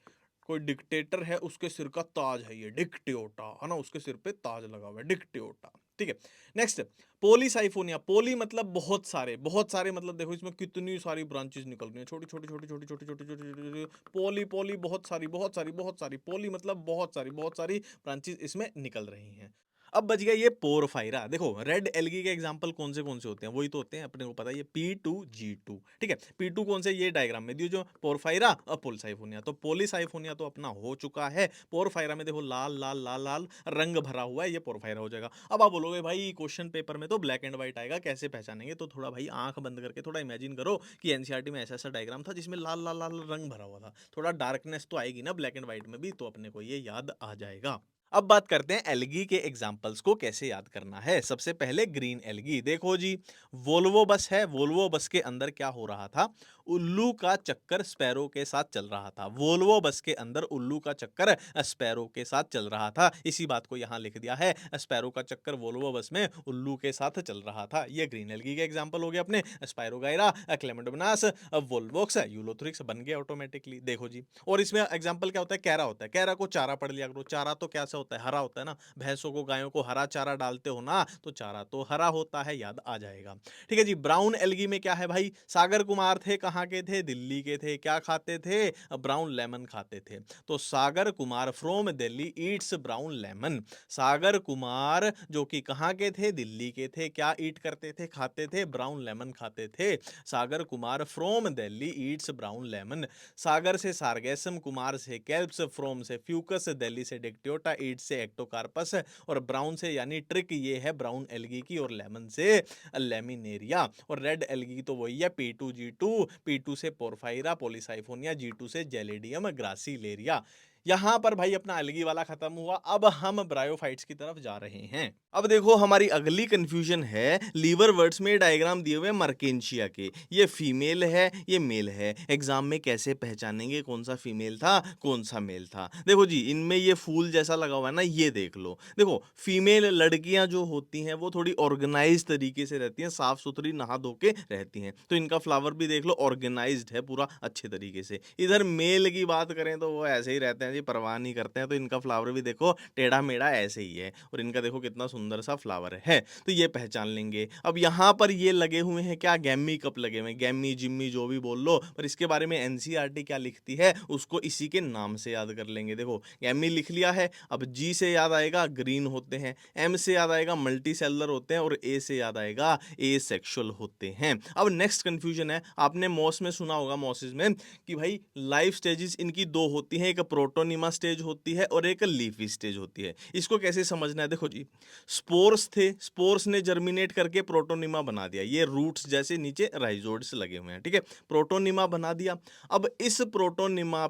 कोई डिक्टेटर है उसके सिर का ताज है ये, डिक्टियोटा है ना, उसके सिर पे ताज लगा हुआ है, डिक्टियोटा। ठीक है, नेक्स्ट पोलीसाइफोनिया। पोली मतलब बहुत सारे, बहुत सारे मतलब देखो इसमें कितनी सारी ब्रांचेस निकल रही हैं, छोटी छोटी छोटी छोटी छोटी छोटी छोटी छोटी। पोली पोली बहुत सारी बहुत सारी बहुत सारी, पोली मतलब बहुत सारी ब्रांचेस इसमें निकल रही हैं। अब बच गया ये पोरफायरा। देखो रेड एल्गी के एग्जांपल कौन से होते हैं? वही तो होते हैं, अपने को पता है, ये P2G2। ठीक है, P2 कौन से? ये डायग्राम में दियो जो पोरफायरा और पोलसाइफोनिया। तो पोलीसाइफोनिया तो अपना हो चुका है, पोरफायरा में देखो लाल लाल लाल लाल रंग भरा हुआ है, ये पोरफायरा हो जाएगा। अब आप बोलोगे भाई क्वेश्चन पेपर में तो ब्लैक एंड व्हाइट आएगा, कैसे पहचानेंगे? तो थोड़ा भाई आंख बंद करके थोड़ा इमेजिन करो कि एनसीईआरटी में ऐसा ऐसा डायग्राम था जिसमें लाल लाल लाल रंग भरा हुआ था, थोड़ा डार्कनेस तो आएगी ना ब्लैक एंड व्हाइट में भी, तो अपने को ये याद आ जाएगा। अब बात करते हैं एल्गी के एग्जाम्पल्स को कैसे याद करना है। सबसे पहले ग्रीन एल्गी, देखो जी वोल्वो बस है, वोल्वो बस के अंदर क्या हो रहा था? उल्लू का चक्कर स्पैरो के साथ चल रहा था। वोल्वो बस के अंदर उल्लू का चक्कर स्पैरो के साथ चल रहा था, इसी बात को यहां लिख दिया है, स्पैरो का चक्कर वोल्वो बस में उल्लू के साथ चल रहा था। ये ग्रीन एल्गी के एग्जाम्पल हो गए अपने, स्पायरोगाइरा, क्लेमेंडोमोनास, वोल्वोक्स, यूलोथ्रिक्स बन गए ऑटोमेटिकली। देखो जी, और इसमें एग्जाम्पल क्या होता है? कैरा होता है, कैरा को चारा पढ़ लिया करो। चारा तो कैसा होता है? हरा होता है ना, भैंसों को गायों को हरा चारा डालते हो ना, तो चारा तो हरा होता है, याद आ जाएगा। ठीक है जी, ब्राउन एल्गी में क्या है भाई? सागर कुमार थे, कहाँ के थे? दिल्ली के थे। क्या खाते थे? ब्राउन लेमन खाते थे। तो Sagar Kumar from Delhi eats brown lemon. Sagar Kumar जो कि कहाँ के थे? दिल्ली के थे। क्या ईट करते थे, खाते थे? ब्राउन लेमन खाते थे। Sagar Kumar from Delhi eats brown lemon. Sagar से सार्गेसम, कुमार से कैल्प्स, फ्रोम से फ्यूकस, दिल्ली से डिक्टियोटा, ईट से एक्टोकार्पस, और ब्राउन से यानी ट्रिक ये है ब्राउन एल्गी की, और लेमन से लेमिनेरिया, और रेड एल्गी तो वही है P2G2, P2 से पोरफायरा पोलिसाइफोनिया, G2 से जेलेडियम ग्रासिलेरिया। यहां पर भाई अपना एल्गी वाला खत्म हुआ, अब हम ब्रायोफाइट्स की तरफ जा रहे हैं। अब देखो हमारी अगली कंफ्यूजन है, लीवर वर्ड्स में डायग्राम दिए हुए मर्केंशिया के, ये फीमेल है ये मेल है, एग्जाम में कैसे पहचानेंगे कौन सा फीमेल था कौन सा मेल था? देखो जी इनमें ये फूल जैसा लगा हुआ है ना, ये देख लो। देखो फीमेल लड़कियां जो होती हैं वो थोड़ी ऑर्गेनाइज तरीके से रहती हैं, साफ सुथरी नहा धो के रहती हैं, तो इनका फ्लावर भी देख लो ऑर्गेनाइज्ड है पूरा अच्छे तरीके से। इधर मेल की बात करें तो वो ऐसे ही रहते हैं जी, परवाह नहीं करते हैं, तो इनका फ्लावर भी देखो टेढ़ा मेढ़ा ऐसे ही है, और इनका देखो कितना सुंदर सा फ्लावर है, तो ये पहचान लेंगे। अब यहाँ पर ये लगे हुए हैं क्या? गैमी कप लगे हुए हैं, गैमी जिम्मी जो भी बोल लो, पर इसके बारे में एनसीईआरटी क्या लिखती है उसको इसी के नाम से याद कर लेंगे। देखो गैमी लिख लिया है, अब जी से याद आएगा ग्रीन होते हैं, एम से याद आएगा मल्टी सेलुलर होते हैं, और ए से याद आएगा ए सेक्सुअल होते हैं। अब नेक्स्ट कंफ्यूजन है, आपने मॉस में सुना होगा, मॉसिस में, कि भाई लाइफ स्टेजेस इनकी दो होती हैं, एक प्रोटोनिमा स्टेज होती है और एक लीफी स्टेज होती है। इसको कैसे समझना है? देखो जी स्पोर्स थे, स्पोर्स ने जर्मिनेट करके प्रोटोनिमा बना दिया, ये रूट्स जैसे नीचे राइजोइड्स लगे हुए हैं, ठीक है, प्रोटोनिमा बना दिया। अब इस प्रोटोनिमा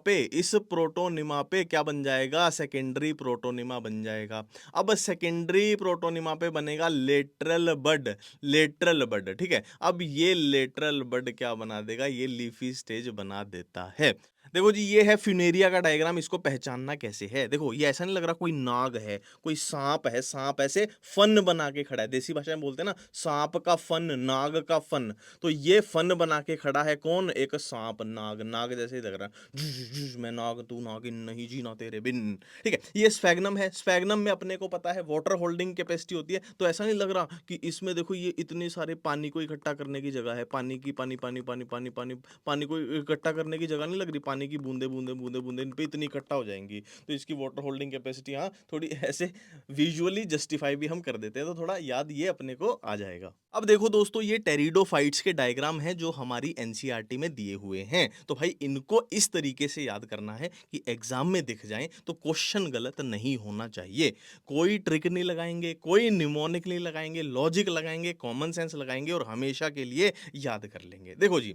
पे क्या बन जाएगा? सेकेंडरी प्रोटोनिमा बन जाएगा। अब सेकेंडरी प्रोटोनिमा पे बनेगा लेटरल बड, लेटरल बड, ठीक है। अब ये लेटरल बड क्या बना देगा? ये लीफी स्टेज बना देता है। देखो जी, ये है फ्यूनेरिया का डायग्राम। इसको पहचानना कैसे है, देखो ये ऐसा नहीं लग रहा कोई नाग है, कोई सांप है, सांप ऐसे फन बना के खड़ा है। देसी भाषा में बोलते हैं ना, सांप का फन, नाग का फन। तो ये फन बना के खड़ा है कौन, एक सांप, नाग, नाग जैसे ही लग रहा है, झुझ, झुझ, मैं नाग तू नागिन, नहीं जीना तेरे बिन। ठीक है, ये स्फैग्नम है। स्फैग्नम में अपने को पता है वाटर होल्डिंग कैपेसिटी होती है, तो ऐसा नहीं लग रहा कि इसमें देखो ये इतने सारे पानी को इकट्ठा करने की जगह है, पानी की, पानी पानी पानी पानी पानी पानी को इकट्ठा करने की जगह नहीं लग रही, पानी की बूंदे बूंदे बूंदे बूंदे इन पे इतनी इकट्ठा हो जाएंगी, तो इसकी वाटर होल्डिंग कैपेसिटी हाँ थोड़ी ऐसे विजुअली जस्टिफाई भी हम कर देते हैं, तो थोड़ा याद ये अपने को आ जाएगा। अब देखो दोस्तों, ये टेरिडोफाइट्स के डायग्राम हैं जो हमारी एनसीईआरटी में दिए हुए हैं, तो भाई इनको इस तरीके से याद करना है कि एग्जाम में दिख जाएं तो क्वेश्चन गलत नहीं होना चाहिए। कोई ट्रिक नहीं लगाएंगे, कोई निमोनिक नहीं लगाएंगे, लॉजिक लगाएंगे, कॉमन सेंस लगाएंगे और हमेशा के लिए याद कर लेंगे। देखो जी,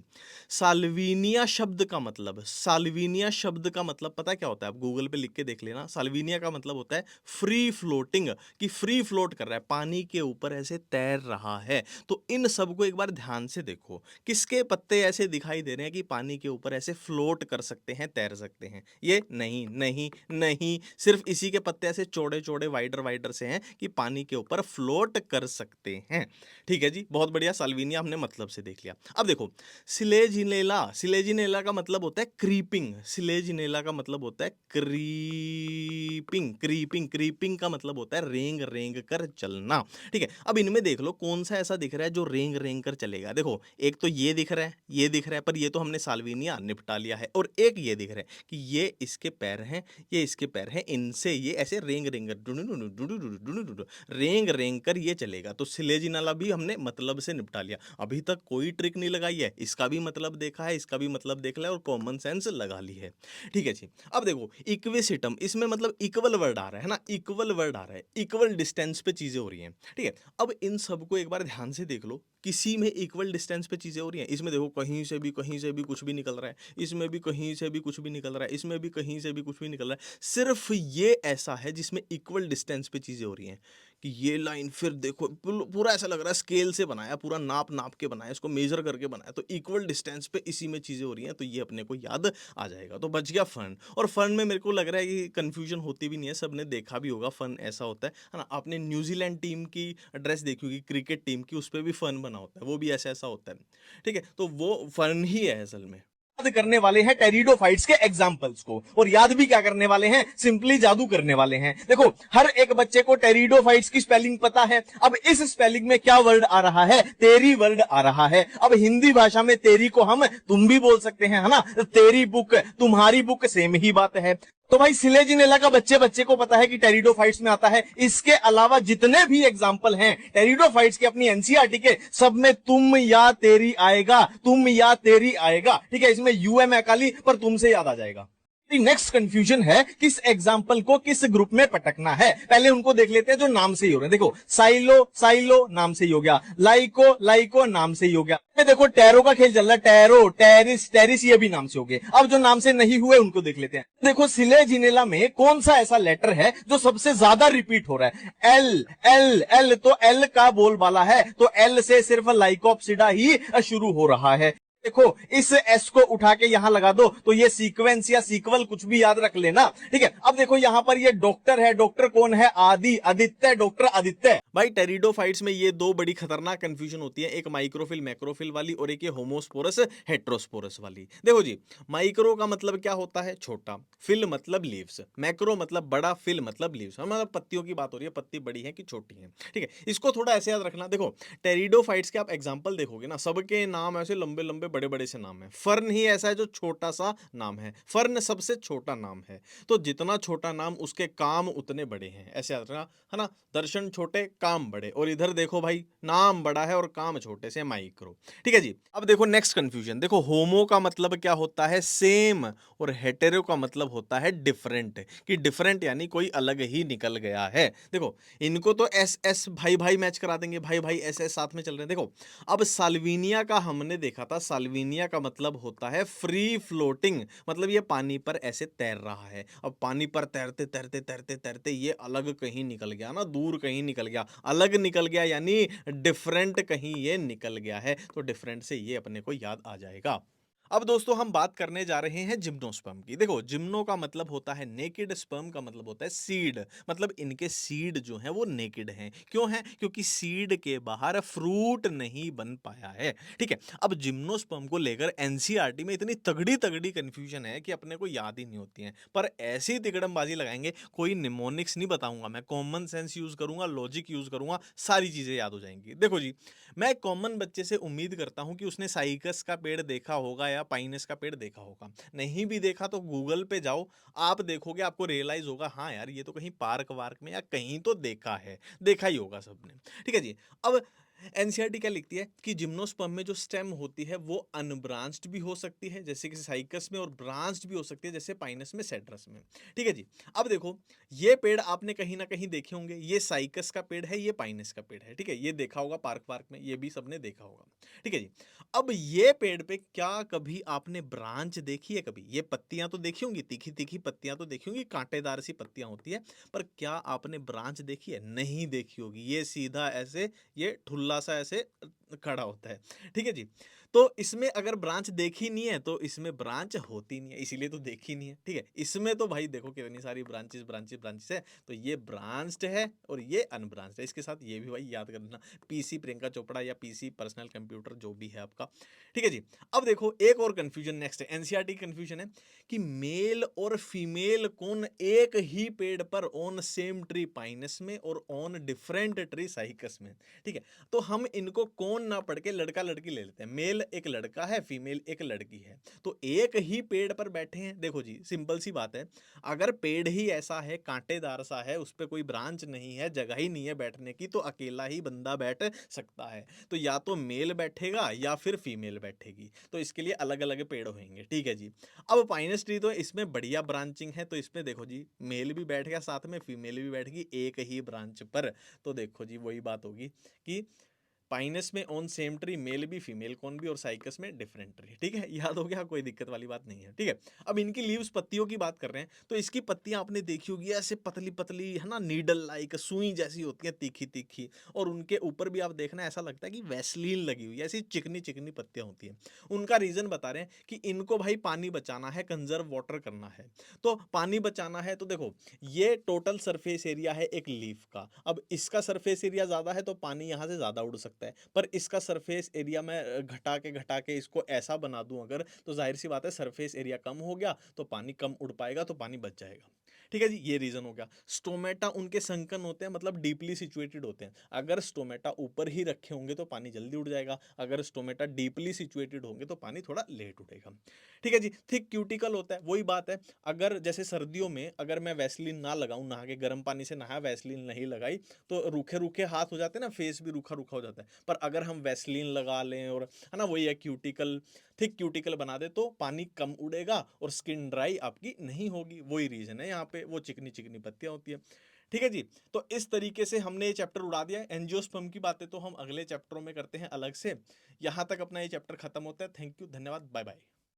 साल्विनिया शब्द का मतलब, साल्विनिया शब्द का मतलब पता है क्या होता है, आप गूगल पे लिख के देख लेना। साल्विनिया का मतलब होता है फ्री फ्लोटिंग, कि फ्री फ्लोट कर रहा है, पानी के ऊपर ऐसे तैर रहा है। तो इन सब को एक बार ध्यान से देखो, किसके पत्ते ऐसे दिखाई दे रहे हैं कि पानी के ऊपर ऐसे फ्लोट कर सकते हैं, तैर सकते हैं? ये नहीं नहीं नहीं, सिर्फ इसी के पत्ते ऐसे चौड़े चौड़े वाइडर वाइडर से हैं कि पानी के ऊपर फ्लोट कर सकते हैं। ठीक है जी, बहुत बढ़िया, साल्विनिया हमने मतलब से देख लिया। अब देखो, सिलेजिनेला, सिलेजिनेला का मतलब होता है क्रीपिंग, सिलेजिनेला का मतलब होता है क्रीपिंग, क्रीपिंग, क्रीपिंग का मतलब होता है रेंग रेंग कर चलना। ठीक है, अब इनमें देख लो कौन सा ऐसा दिख रहा है जो रेंग रेंग कर चलेगा। देखो, एक तो ये दिख रहा है, ये दिख रहा है, पर ये तो हमने साल्विनिया निपटा लिया है। और एक ये दिख रहा है कि ये इसके पैर हैं, ये इसके पैर हैं, इनसे ये ऐसे रेंग रेंग कर रेंग रेंग कर ये चलेगा। तो सिलेजिनाला भी हमने मतलब से निपटा लिया। अभी तक कोई ट्रिक नहीं लगाई है, इसका भी मतलब देखा है, इसका भी मतलब देख लिया और कॉमन सेंस लगा ली है। ठीक है जी, अब देखो इक्वेसिटम, इसमें मतलब इक्वल वर्ड आ रहा है ना, इक्वल वर्ड आ रहा है, इक्वल डिस्टेंस पे चीजें हो रही हैं। ठीक है, अब इन सबको एक बार ध्यान से देख लो, किसी में इक्वल डिस्टेंस पे चीजें हो रही हैं, इसमें देखो कहीं से भी कुछ भी निकल रहा है, इसमें भी कहीं से भी कुछ भी निकल रहा है, इसमें भी कहीं से भी कुछ भी निकल रहा है। सिर्फ ये ऐसा है जिसमें इक्वल डिस्टेंस पे चीजें हो रही हैं, कि ये लाइन फिर देखो पूरा ऐसा लग रहा है स्केल से बनाया, पूरा नाप नाप के बनाया, इसको मेजर करके बनाया, तो इक्वल डिस्टेंस पे इसी में चीजें हो रही हैं, तो ये अपने को याद आ जाएगा। तो बच गया फन। और फन में मेरे को लग रहा है कि कंफ्यूजन होती भी नहीं है, सबने देखा भी होगा फन ऐसा होता है ना। आपने न्यूजीलैंड टीम की ड्रेस देखी होगी, क्रिकेट टीम की, उस पर भी फन बना होता है, वो भी ऐसा ऐसा होता है। ठीक है, तो वो फन ही है असल में। याद करने वाले हैं टेरिडोफाइट्स के एग्जाम्पल्स को, और याद भी क्या करने वाले हैं, सिंपली जादू करने वाले हैं। देखो, हर एक बच्चे को टेरिडोफाइट्स की स्पेलिंग पता है। अब इस स्पेलिंग में क्या वर्ड आ रहा है, तेरी वर्ड आ रहा है। अब हिंदी भाषा में तेरी को हम तुम भी बोल सकते हैं, है ना, तेरी बुक, तुम्हारी बुक, सेम ही बात है। तो भाई सिलेजिनेला का बच्चे बच्चे को पता है कि टेरिडोफाइट्स में आता है। इसके अलावा जितने भी एग्जाम्पल हैं टेरिडोफाइट्स के अपनी एनसीईआरटी के, सब में तुम या तेरी आएगा, तुम या तेरी आएगा। ठीक है, इसमें यूएम अकाली पर तुमसे याद आ जाएगा। नेक्स्ट कंफ्यूजन है किस एग्जाम्पल को किस ग्रुप में पटकना है। पहले उनको देख लेते हैं जो नाम से ही हो रहे हैं। देखो, साइलो, साइलो नाम से ही हो गया, लाइको, लाइको नाम से ही हो गया। देखो, टैरो का खेल चल रहा है, टैरो, टेरिस, टेरिस, ये भी नाम से हो गए। अब जो नाम से नहीं हुए उनको देख लेते हैं। देखो, सिलेजिनेला में कौन सा ऐसा लेटर है जो सबसे ज्यादा रिपीट हो रहा है, एल, एल, एल, तो एल का बोलबाला है, तो एल से सिर्फ लाइकोप्सिडा ही शुरू हो रहा है। देखो, इस एस को उठा के यहां लगा दो तो ये सीक्वेंस या सीक्वल कुछ भी याद रख लेना। ठीक है, अब देखो यहां पर ये डॉक्टर है, डॉक्टर कौन है, आदि, आदित्य, डॉक्टर आदित्य। भाई टेरिडोफाइट्स में ये दो बड़ी खतरनाक कंफ्यूजन होती है, एक माइक्रोफिल मैक्रोफिल वाली और एक ये होमोस्पोरस हेट्रोस्पोरस वाली। देखो जी, माइक्रो का मतलब क्या होता है, छोटा, फिल मतलब लीव्स, मैक्रो मतलब बड़ा, फिल मतलब लीव्स, मतलब पत्तियों की बात हो रही है, पत्ती बड़ी है कि छोटी है। ठीक है, इसको थोड़ा ऐसे याद रखना। देखो, टेरिडोफाइट्स के आप एग्जाम्पल देखोगे ना, सबके नाम ऐसे लंबे लंबे बड़े बड़े से नाम है। फर्न ही ऐसा है जो छोटा सा नाम है, फर्न सबसे छोटा नाम है। तो जितना छोटा नाम उसके काम उतने बड़े हैं, ऐसे याद रखना, है ना। दर्शन छोटे, काम बड़े। और इधर देखो भाई, नाम बड़ा है और काम छोटे से, माइक्रो। ठीक है जी, अब देखो नेक्स्ट कंफ्यूजन। देखो, होमो का मतलब क्या होता है, सेम, और हेटेरो का मतलब होता है डिफरेंट, कि डिफरेंट यानी कोई अलग ही निकल गया है। देखो, इनको तो एस एस भाई भाई मैच करा देंगे, भाई भाई एस एस साथ में चल रहे हैं। देखो, अब साल्विनिया का हमने देखा था, साल्विनिया का मतलब होता है फ्री फ्लोटिंग, मतलब ये पानी पर ऐसे तैर रहा है। अब पानी पर तैरते तैरते तैरते तैरते ये अलग कहीं निकल गया ना, दूर कहीं निकल गया, अलग निकल गया यानी डिफरेंट कहीं ये निकल गया है, तो डिफरेंट से ये अपने को याद आ जाएगा। अब दोस्तों हम बात करने जा रहे हैं जिम्नोस्पर्म की। देखो जिम्नो का मतलब होता है नेकेड, स्पर्म का मतलब होता है सीड, मतलब इनके सीड जो हैं वो नेकेड हैं। क्यों हैं? क्योंकि सीड के बाहर फ्रूट नहीं बन पाया है। ठीक है, अब जिम्नोस्पर्म को लेकर एनसीईआरटी में इतनी तगड़ी तगड़ी कंफ्यूजन है कि अपने को याद ही नहीं होती है। पर ऐसी तिकड़मबाजी लगाएंगे, कोई निमोनिक्स नहीं बताऊंगा, मैं कॉमन सेंस यूज करूंगा, लॉजिक यूज करूंगा, सारी चीजें याद हो जाएंगी। देखो जी, मैं कॉमन बच्चे से उम्मीद करता हूं कि उसने साइकस का पेड़ देखा होगा या पाइनस का पेड़ देखा होगा। नहीं भी देखा तो गूगल पे जाओ, आप देखोगे, आपको रियलाइज होगा हाँ यार ये तो कहीं पार्क वार्क में या कहीं तो देखा है, देखा ही होगा सबने। ठीक है जी। अब एनसीईआरटी क्या लिखती है कि जिम्नोस्पर्म में जो स्टेम होती है वो अनब्रांच्ड भी हो सकती है जैसे कि साइकस में, और ब्रांच्ड भी हो सकती है जैसे पाइनस में, सेड्रस में। ठीक है जी। अब देखो, ये पेड़ आपने कहीं ना कहीं देखे होंगे, ये साइकस का पेड़ है, ये पाइनस का पेड़ है। ठीक है, ये देखा होगा पार्क वार्क में, ये भी सबने देखा होगा। ठीक है जी। अब ये पेड़ पे क्या कभी आपने ब्रांच देखी है? कभी ये पत्तियां तो देखी होंगी, तीखी तीखी पत्तियां तो देखी होंगी, कांटेदार सी पत्तियां होती है, पर क्या आपने ब्रांच देखी है? नहीं देखी होगी। ये सीधा ऐसे, ये ठुल्ला सा ऐसे खड़ा होता है। ठीक है जी। तो इसमें अगर ब्रांच देखी नहीं है तो इसमें ब्रांच होती नहीं है, इसीलिए तो देखी नहीं है। ठीक है, इसमें तो भाई देखो कितनी सारी ब्रांचेस ब्रांचेस ब्रांचेस है, तो ये ब्रांच्ड है और ये अनब्रांच्ड है। इसके साथ ये भी भाई याद कर लेना, पीसी प्रियंका चोपड़ा या पीसी पर्सनल कंप्यूटर जो भी है आपका। ठीक है जी। अब देखो एक और कंफ्यूजन नेक्स्ट है, एनसीईआरटी कंफ्यूजन है कि मेल और फीमेल कौन एक ही पेड़ पर ऑन सेम ट्री पाइनस में और ऑन डिफरेंट ट्री साइकस में। ठीक है, तो हम इनको कौन ना पढ़ के लड़का लड़की ले लेते हैं। मेल एक लड़का है, फीमेल एक लड़की है, तो एक ही पेड़ पर बैठे हैं। देखो जी सिंपल सी बात है, अगर पेड़ ही ऐसा है, कांटेदार सा है, उस पर कोई ब्रांच नहीं है, जगह ही नहीं है बैठने की, तो अकेला ही बंदा बैठ सकता है। तो या तो मेल बैठेगा या फिर फीमेल बैठेगी, तो इसके लिए अलग अलग पेड़ होंगे। ठीक है जी। अब पाइनस ट्री तो इसमें बढ़िया ब्रांचिंग है, तो इसमें देखो जी मेल भी बैठ गया साथ में, फीमेल भी बैठ गई एक ही ब्रांच पर। तो देखो जी वही बात होगी कि पाइनस में ऑन सेम ट्री मेल भी, फीमेल कौन भी, और साइकस में डिफरेंट ट्री। ठीक है, याद हो गया, कोई दिक्कत वाली बात नहीं है। ठीक है, अब इनकी लीव्स पत्तियों की बात कर रहे हैं, तो इसकी पत्तियां आपने देखी होगी ऐसे पतली पतली है ना, नीडल लाइक, सुई जैसी होती है, तीखी तीखी, और उनके ऊपर भी आप देखना ऐसा लगता है कि वैसलीन लगी हुई है, ऐसी चिकनी चिकनी पत्तियां होती हैं। उनका रीजन बता रहे हैं कि इनको भाई पानी बचाना है, कंजर्व वाटर करना है। तो पानी बचाना है तो देखो, ये टोटल सरफेस एरिया है एक लीफ का। अब इसका सरफेस एरिया ज्यादा है तो पानी यहां से ज्यादा उड़ सकता है, पर इसका सरफेस एरिया मैं घटा के इसको ऐसा बना दूं अगर, तो जाहिर सी बात है सरफेस एरिया कम हो गया तो पानी कम उड़ पाएगा, तो पानी बच जाएगा। ठीक है जी, ये रीजन हो गया। स्टोमेटा उनके संकन होते हैं, मतलब डीपली सिचुएटेड होते हैं। अगर स्टोमेटा ऊपर ही रखे होंगे तो पानी जल्दी उड़ जाएगा, अगर स्टोमेटा डीपली सिचुएटेड होंगे तो पानी थोड़ा लेट उड़ेगा। ठीक है जी। थिक क्यूटिकल होता है, वही बात है, अगर जैसे सर्दियों में अगर मैं वैसलीन ना लगाऊं, नहा के गर्म पानी से नहाया, वैसलीन नहीं लगाई, तो रूखे रूखे हाथ हो जाते हैं ना, फेस भी रूखा रूखा हो जाता है। पर अगर हम वैसलीन लगा लें और है ना, वही है क्यूटिकल, थिक क्यूटिकल बना दे, तो पानी कम उड़ेगा और स्किन ड्राई आपकी नहीं होगी। वही रीजन है यहाँ पे, वो चिकनी चिकनी पत्तियां होती है। ठीक है जी। तो इस तरीके से हमने ये चैप्टर उड़ा दिया। एंजियोस्पर्म की बातें तो हम अगले चैप्टरों में करते हैं अलग से। यहां तक अपना ये चैप्टर खत्म होता है। थैंक यू, धन्यवाद, बाय बाय।